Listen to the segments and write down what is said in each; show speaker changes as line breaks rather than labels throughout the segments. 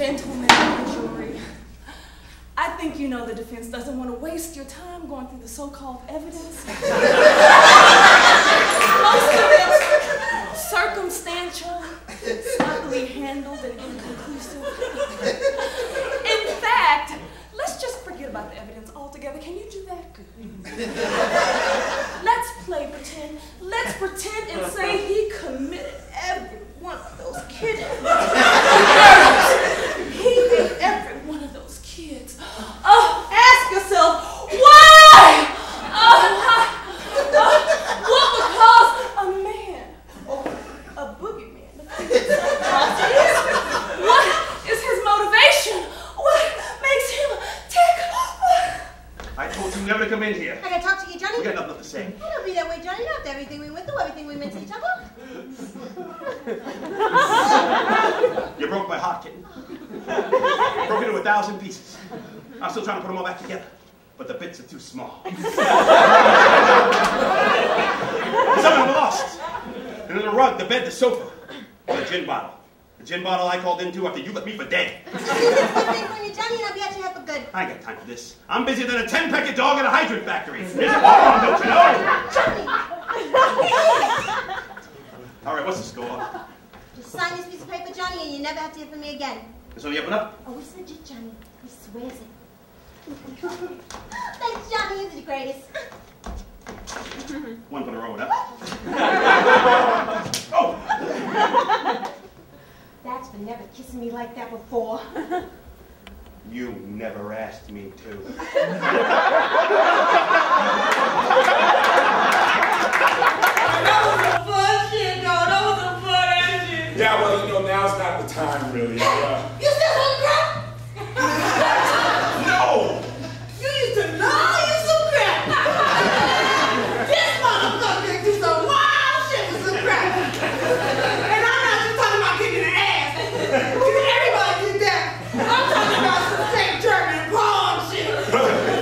Gentlemen of the jury, I think you know the defense doesn't want to waste your time going through the so-called evidence. Most of it circumstantial, sloppily handled, and inconclusive. In fact, let's just forget about the evidence altogether. Can you do that? Let's play pretend. Let's pretend and say he committed every one of those kidnappings. He made every one of those kids. Oh, ask yourself, why? What would cause a man or a boogeyman to commit such atrocities? What is his motivation? What makes him tick?
I told you never to come in here.
I gotta talk to you, Johnny.
We got nothing to say.
It don't be that way, Johnny. Not everything we went through, everything we meant to each other.
You broke my heart, kitten. Broke it into 1,000 pieces. I'm still trying to put them all back together, but the bits are too small. Something lost. And in the rug, the bed, the sofa, the gin bottle. The gin bottle I called into after you left me for dead.
You can still think when you're Johnny, and I'll be at your head for good.
I ain't got time for this. I'm busier than a 10-packet dog at a hydrant factory. There's a bomb, don't you know?
Johnny!
All right, what's the score?
Just sign this piece of paper, Johnny, and you never have to hear from me again.
It's only up and up?
Oh, it's legit, Johnny. He swears it. Thanks, Johnny. You're the greatest.
One for the road, huh? Oh!
That's for never kissing me like that before.
You never asked me to.
That was some fun shit, though. That was some fun ass shit.
Yeah, well, you know, now's not the time, really.
You still want to crap?
No!
You used to know you some crap. This motherfucker do some wild shit with some crap. And I'm not just talking about kicking the ass. Everybody did that. I'm talking about some St. German palm shit.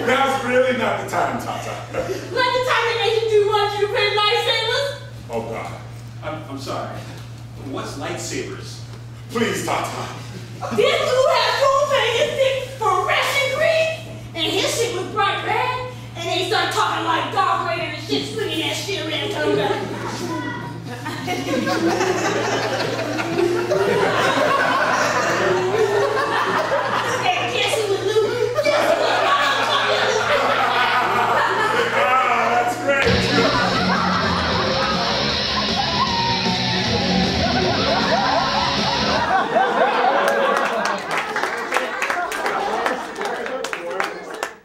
Now's really not the time, Tata.
Like the time they made you do what you pay lifesavers?
Oh, God.
I'm sorry. What's lightsabers?
Please, Tata.
This dude had food and his stick fluorescent green, and his shit was bright red, and they start talking like Darth Vader and shit, swinging that shit around, coming back. And guess who was Luke? Guess who was
That's great.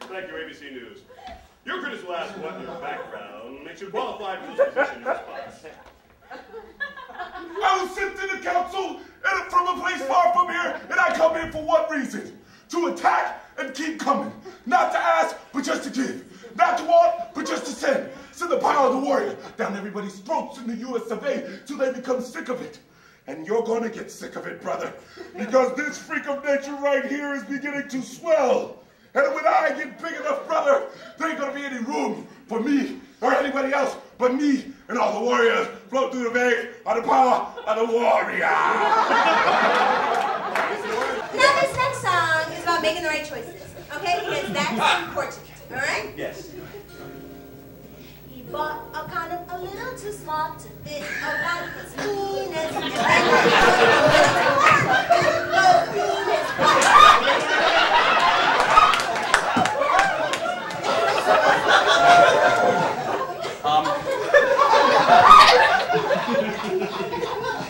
Thank you, ABC News. Your critics will ask what your background makes you qualified for this position in response.
I was sent to the council and from a place far from here, and I come here for one reason. To attack and keep coming. Not to ask, but just to give. Not to want, but just to send. Send the power of the warrior down everybody's throats in the US of A till they become sick of it. And you're gonna get sick of it, brother. Because this freak of nature right here is beginning to swell. And when I get big enough, brother, there ain't gonna be any room for me or anybody else but me and all the warriors float through the veins on the power of the warrior.
Now, this next song is about making the right choices, okay? Because that's important, all right?
Yes.
He bought a condom a little too small to fit around his penis. And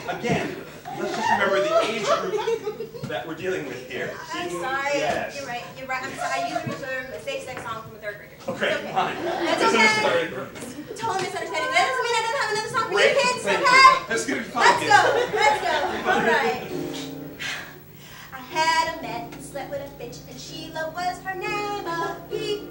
Again, let's just remember the age group that we're dealing with here.
I'm sorry.
Yes.
You're right. I'm sorry. I usually reserve a safe sex song from a third grader.
Okay,
It's okay.
fine.
That's okay. Total misunderstanding. That doesn't mean I don't have another song for you
Great.
kids,
Thank
okay?
you. Let's get it fun,
Let's
kids.
go. Let's go. All right. I had a man, slept with a bitch, and Sheila was her name. He